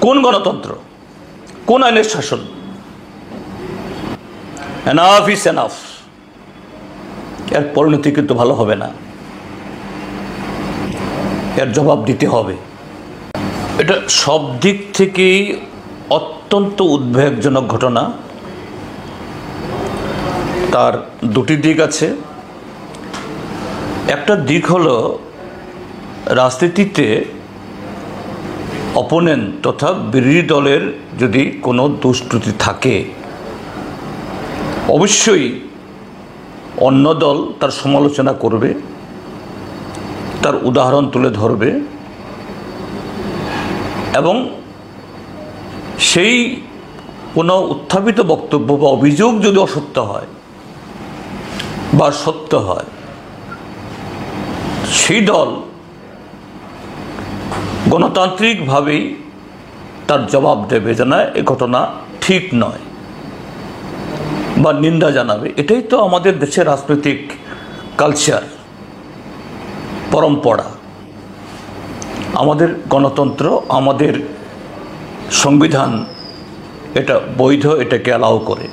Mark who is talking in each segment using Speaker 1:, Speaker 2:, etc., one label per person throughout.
Speaker 1: কোন গণতন্ত্র, কোন আইনের শাসন? Enough is enough. এর পরিণতি কিন্তু ভালো হবে না, এর জবাব দিতে হবে। এটা সব দিক থেকেই অত্যন্ত উদ্বেগজনক ঘটনা। তার দুটি দিক আছে। একটা দিক হলো রাজনীতিতে অপোনেন্ট তথা বিরোধী দলের যদি কোনো দুষ্কৃতি থাকে, অবশ্যই অন্য দল তার সমালোচনা করবে, তার উদাহরণ তুলে ধরবে এবং সেই কোনো উত্থাপিত বক্তব্য বা অভিযোগ যদি অসত্য হয় বা সত্য হয়, সেই দল গণতান্ত্রিকভাবেই তার জবাব দেবে যে না, এ ঘটনা ঠিক নয় বা নিন্দা জানাবে। এটাই তো আমাদের দেশের রাজনৈতিক কালচার, পরম্পরা। আমাদের গণতন্ত্র, আমাদের সংবিধান এটা বৈধ, এটাকে অ্যালাউ করে।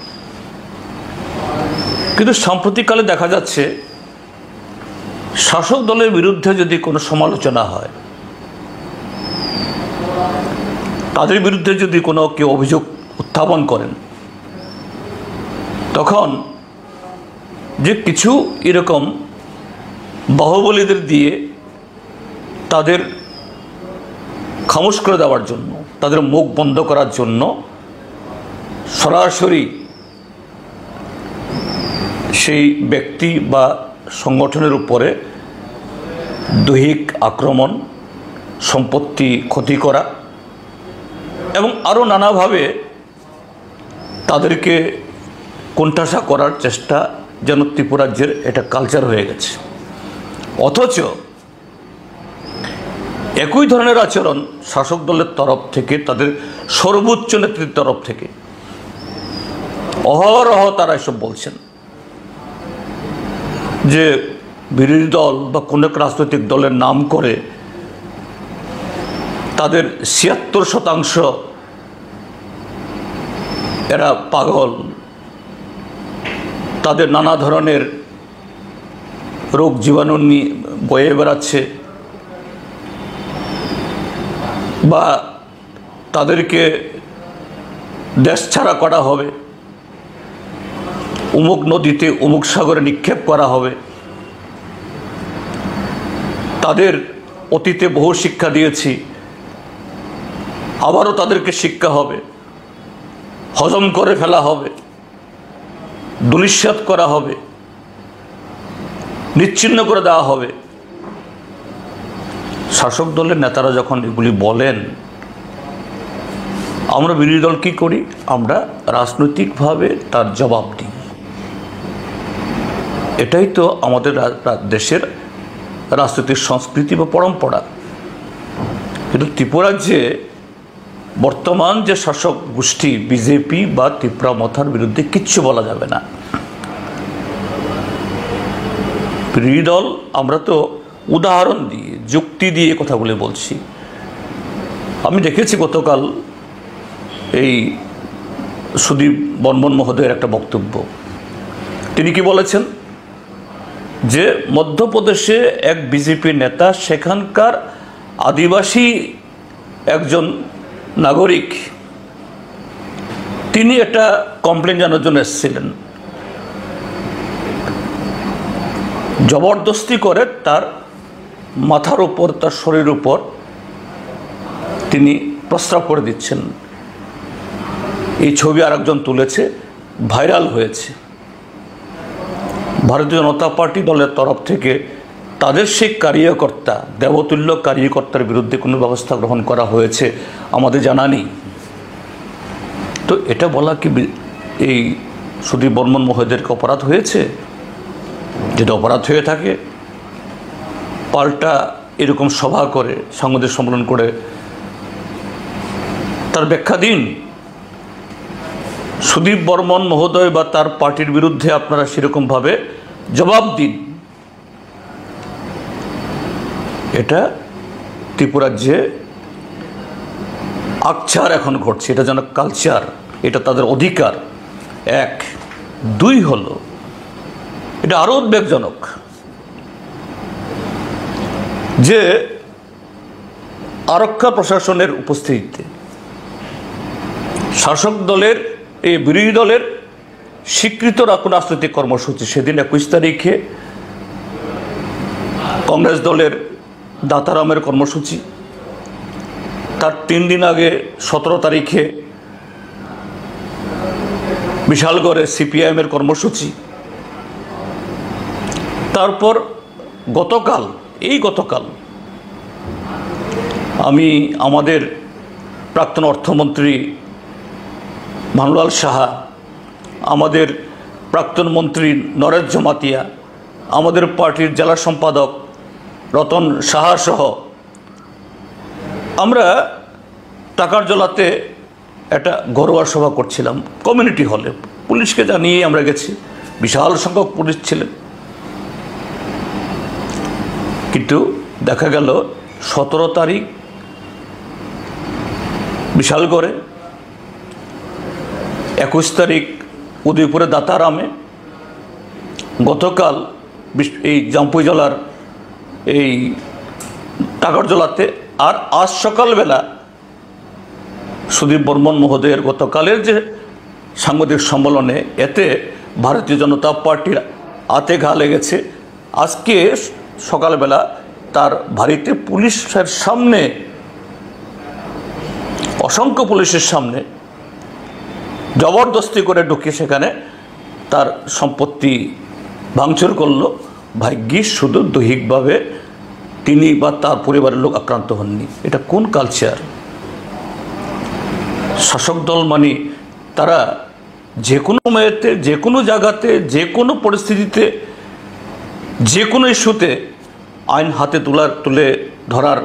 Speaker 1: কিন্তু সাম্প্রতিককালে দেখা যাচ্ছে শাসক দলের বিরুদ্ধে যদি কোনো সমালোচনা হয়, তাদের বিরুদ্ধে যদি কোনো কেউ অভিযোগ উত্থাপন করেন, তখন যে কিছু এরকম বাহুবলীদের দিয়ে তাদের খামোশ করে দেওয়ার জন্য, তাদের মুখ বন্ধ করার জন্য সরাসরি সেই ব্যক্তি বা সংগঠনের উপরে দৈহিক আক্রমণ, সম্পত্তি ক্ষতি করা এবং আরও নানাভাবে তাদেরকে কোণঠাসা করার চেষ্টা যেন ত্রিপুরাজ্যের এটা কালচার হয়ে গেছে। অথচ একই ধরনের আচরণ শাসক দলের তরফ থেকে, তাদের সর্বোচ্চ নেতৃত্বের তরফ থেকে অহরহ তারা এসব বলছেন যে বিরোধী দল বা কোনো এক রাজনৈতিক দলের নাম করে তাদের ৭৬% এরা পাগল, তাদের নানা ধরনের রোগ জীবাণু নিয়ে বয়ে বেড়াচ্ছে, বা তাদেরকে দেশ ছাড়া করা হবে, অমুক নদীতে অমুক সাগরে নিক্ষেপ করা হবে। তাদের অতীতে বহু শিক্ষা দিয়েছি, আবারও তাদেরকে শিক্ষা হবে, হজম করে ফেলা হবে, দুলিশ্বাত করা হবে, নিচ্ছিন্ন করে দেওয়া হবে। শাসক দলের নেতারা যখন এগুলি বলেন, আমরা বিরোধী দল কী করি? আমরা রাজনৈতিকভাবে তার জবাব দিই। এটাই তো আমাদের দেশের রাজনৈতিক সংস্কৃতি বা পরম্পরা। কিন্তু ত্রিপুরাজ্যে বর্তমান যে শাসক গোষ্ঠী বিজেপি বা ত্রিপুরা মথার বিরুদ্ধে কিচ্ছু বলা যাবে না। বিরোধী দল আমরা তো উদাহরণ দিয়ে, যুক্তি দিয়ে কথাগুলি বলছি। আমি দেখেছি গতকাল এই সুদীপ বর্মন মহোদয়ের একটা বক্তব্য। তিনি কি বলেছেন যে মধ্যপ্রদেশে এক বিজেপি নেতা, সেখানকার আদিবাসী একজন নাগরিক, তিনি একটা কমপ্লেন জানার জন্য এসেছিলেন। জবরদস্তি করে তার মাথার উপর, তার শরীরের উপর তিনি প্রস্রাব করে দিচ্ছেন। এই ছবি আরেকজন তুলেছে, ভাইরাল হয়েছে। ভারতীয় জনতা পার্টি দলের তরফ থেকে তাদের সেই কার্যকর্তা, দেবতুল্য কার্যকর্তার বিরুদ্ধে কোনো ব্যবস্থা গ্রহণ করা হয়েছে আমাদের জানা নেই। তো এটা বলা কি এই সুদীপ বর্মন মহোদয়ের অপরাধ হয়েছে? যেটা অপরাধ হয়ে থাকে, পাল্টা এরকম সভা করে, সংবাদ সম্মেলন করে তার ব্যাখ্যা দিন। সুদীপ বর্মন মহোদয় বা তার পার্টির বিরুদ্ধে আপনারা সেরকমভাবে জবাব দিন। এটা ত্রিপুরাজ্যে আকছার এখন ঘটছে, এটা যেন কালচার, এটা তাদের অধিকার। এক, দুই হলো, এটা আরো উদ্বেগজনক যে আরক্ষা প্রশাসনের উপস্থিতিতে শাসক দলের এই বিরোধী দলের স্বীকৃত রাজনৈতিক কর্মসূচি, সেদিন 21 তারিখে কংগ্রেস দলের দাতারামের কর্মসূচি, তার 3 দিন আগে 17 তারিখে বিশালগড়ে সিপিআইএমের কর্মসূচি, তারপর গতকাল আমি আমাদের প্রাক্তন অর্থমন্ত্রী ভানুলাল সাহা, আমাদের প্রাক্তন মন্ত্রী নরেশ জমাতিয়া, আমাদের পার্টির জেলা সম্পাদক রতন সাহা সহ আমরা টাকারজলাতে একটা ঘরোয়া সভা করছিলাম কমিউনিটি হলে। পুলিশকে জানিয়ে আমরা গেছি, বিশাল সংখ্যক পুলিশ ছিলেন, কিন্তু দেখা গেল 17 তারিখ বিশালগড়ে, 21 তারিখ উদয়পুরে দাতারামে, গতকাল এই জাম্পুই জেলার এই টাকারজলাতে, আর আজ সকালবেলা সুদীপ বর্মন মহোদয়ের গতকালের যে সাংবাদিক সম্মেলনে, এতে ভারতীয় জনতা পার্টির হাতে ঘা লেগেছে। আজকে সকালবেলা তার বাড়িতে পুলিশের সামনে, অসংখ্য পুলিশের সামনে জবরদস্তি করে ঢুকে সেখানে তার সম্পত্তি ভাঙচুর করলো। ভাগ্যিস শুধু দৈহিকভাবে তিনি বা তার পরিবারের লোক আক্রান্ত হননি। এটা কোন কালচার? শাসক দল মানে তারা যে কোনো সময়তে, যে কোনো জায়গাতে, যে কোনো পরিস্থিতিতে, যে কোনো ইস্যুতে আইন হাতে তুলে ধরার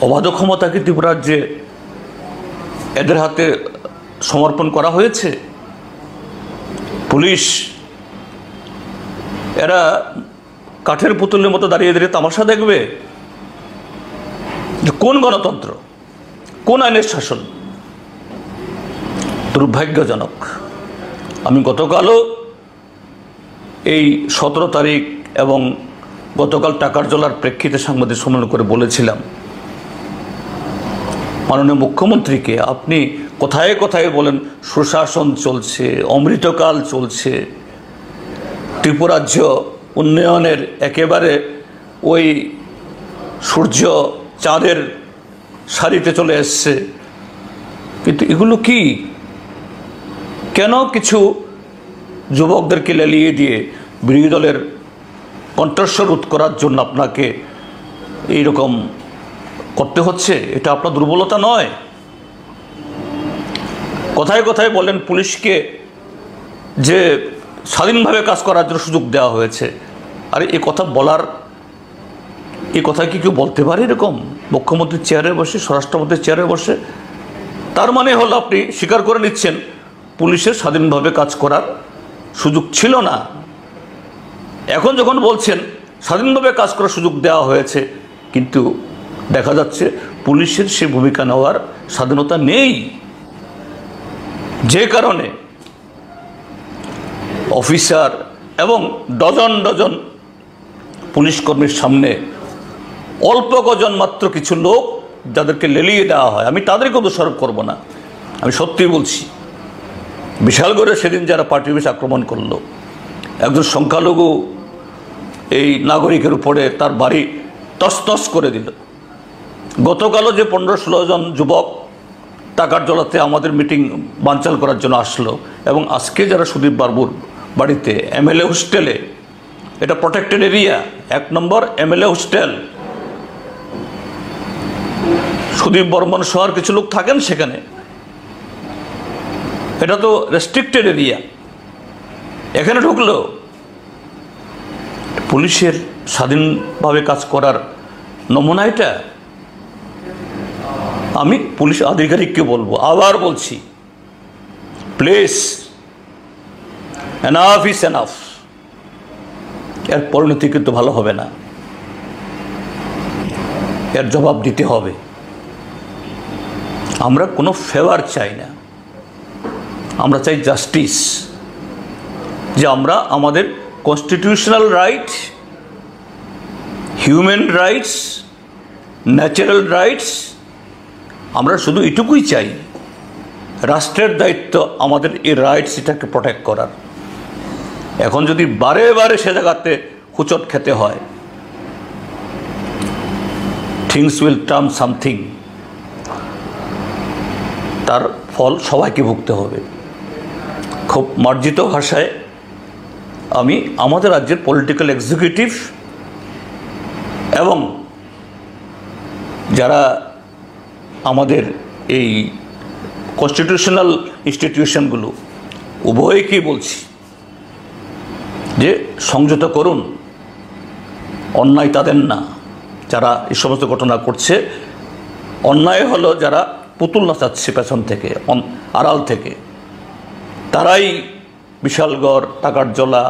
Speaker 1: অবাধ ক্ষমতা কি ত্রিপুরাজ্যে এদের হাতে সমর্পণ করা হয়েছে? পুলিশ এরা কাঠের পুতুলের মতো দাঁড়িয়ে দাঁড়িয়ে তামাশা দেখবে? কোন গণতন্ত্র, কোন আইনের শাসন? দুর্ভাগ্যজনক। আমি গতকালও এই 17 তারিখ এবং গতকাল টাকারজলার প্রেক্ষিতে সাংবাদিক সম্মেলন করে বলেছিলাম, মাননীয় মুখ্যমন্ত্রীকে আপনি কোথায় কোথায় বলেন সুশাসন চলছে, অমৃতকাল চলছে, ত্রিপুরাজ্য উন্নয়নের একেবারে ওই সূর্য চাঁদের সারিতে চলে এসছে, কিন্তু এগুলো কি? কেন কিছু যুবকদেরকে লেলিয়ে দিয়ে বিরোধী দলের কণ্ঠস্বর রোধ করার জন্য আপনাকে এইরকম করতে হচ্ছে? এটা আপনার দুর্বলতা নয়? কথায় কথায় বলেন পুলিশকে যে স্বাধীনভাবে কাজ করার জন্য সুযোগ দেওয়া হয়েছে। আরে এই কথা বলার, এই কথা কি কেউ বলতে পারে এরকম? মুখ্যমন্ত্রীর চেয়ারে বসে, স্বরাষ্ট্রমন্ত্রীর চেয়ারে বসে? তার মানে হলো আপনি স্বীকার করে নিচ্ছেন পুলিশের স্বাধীনভাবে কাজ করার সুযোগ ছিল না। এখন যখন বলছেন স্বাধীনভাবে কাজ করার সুযোগ দেওয়া হয়েছে, কিন্তু দেখা যাচ্ছে পুলিশের সে ভূমিকা নেওয়ার স্বাধীনতা নেই, যে কারণে অফিসার এবং ডজন ডজন পুলিশ কর্মীর সামনে অল্প কজন মাত্র কিছু লোক যাদেরকে লেলিয়ে দেওয়া হয়, আমি তাদেরকে দোষারোপ করব না, আমি সত্যি বলছি, বিশালগড়ে সেদিন যারা পার্টি অফিস আক্রমণ করলো, একজন সংখ্যালঘু এই নাগরিকের উপরে তার বাড়ি তছনছ করে দিল। গতকালও যে 15-16 জন যুবক টাকারজলাতে আমাদের মিটিং বানচাল করার জন্য আসলো, এবং আজকে যারা সুদীপ বাবুর বাড়িতে এমএলএ হোস্টেলে, এটা প্রোটেক্টেড এরিয়া, 1 নম্বর এমএলএ হোস্টেল, সুদীপ বর্মন সহ কিছু লোক থাকেন সেখানে, এটা তো রেস্ট্রিক্টেড এরিয়া, এখানে ঢুকলো। পুলিশের স্বাধীনভাবে কাজ করার নমুনা এটা? আমি পুলিশ আধিকারিককে বলবো, আবার বলছি, প্লিজ, এনাফ ইজ এনাফ। এর পরিণতি কিন্তু ভালো হবে না, এর জবাব দিতে হবে। আমরা কোনো ফেভার চাই না, আমরা চাই জাস্টিস, যে আমরা আমাদের constitutional right, human rights, natural rights, আমরা শুধু এটুকুই চাই। রাষ্ট্রের দায়িত্ব আমাদের এই রাইটস এটাকে প্রোটেক্ট করার। এখন যদি বারে বারে সে জায়গাতে হুচট খেতে হয়, থিংস উইল টার্ন সামথিং, তার ফল সবাইকে ভুগতে হবে। খুব মার্জিত ভাষায় আমি আমাদের রাজ্যের পলিটিক্যাল এক্সিকিউটিভ এবং যারা আমাদের এই কনস্টিটিউশনাল ইনস্টিটিউশনগুলো উভয়কেই বলছি যে সংযত করুন, অন্যায় তাদের না যারা এই সমস্ত ঘটনা করছে, অন্যায় হলো যারা পুতুল নাচাচ্ছে পেছন থেকে, আড়াল থেকে, তারাই বিশালগড়, টাকার জলা,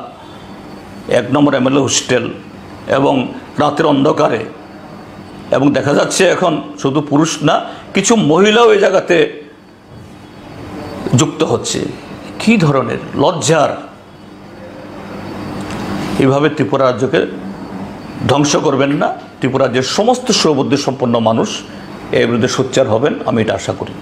Speaker 1: 1 নম্বর MLA হোস্টেল এবং রাতের অন্ধকারে, এবং দেখা যাচ্ছে এখন শুধু পুরুষ না, কিছু মহিলাও এই জায়গাতে যুক্ত হচ্ছে। কি ধরনের লজ্জার! এইভাবে ত্রিপুরা রাজ্যকে ধ্বংস করবেন না। ত্রিপুরা রাজ্যের সমস্ত সুবুদ্ধি সম্পন্ন মানুষ এর বিরুদ্ধে সোচ্চার হবেন, আমি এটা আশা করি।